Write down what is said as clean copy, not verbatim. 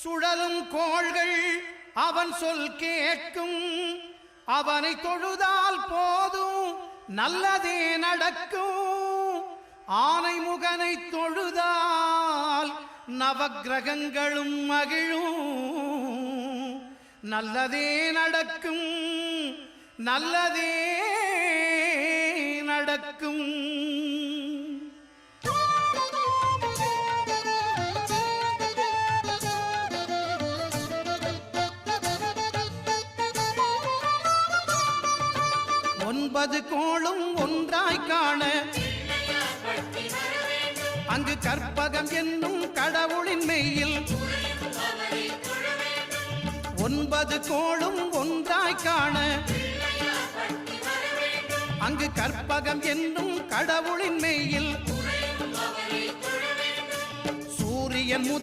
சுழலும் கோள்கள் அவன் சொல் கேட்கும். அவனை தொழுதால் போதும் நல்லதே நடக்கும். ஆனை முகனை தொழுதால் நவக்கிரகங்களும் மகிழும். நல்லதே நடக்கும், நல்லதே நடக்கும். ஒன்பது கோளும் ஒன்றாய் காண அங்கு கற்பகம் என்னும் கடவுளின் மெய்யில். ஒன்பது கோளும் ஒன்றாய் காண அங்கு கற்பகம் என்னும் கடவுளின் மெய்யில். சூரியன்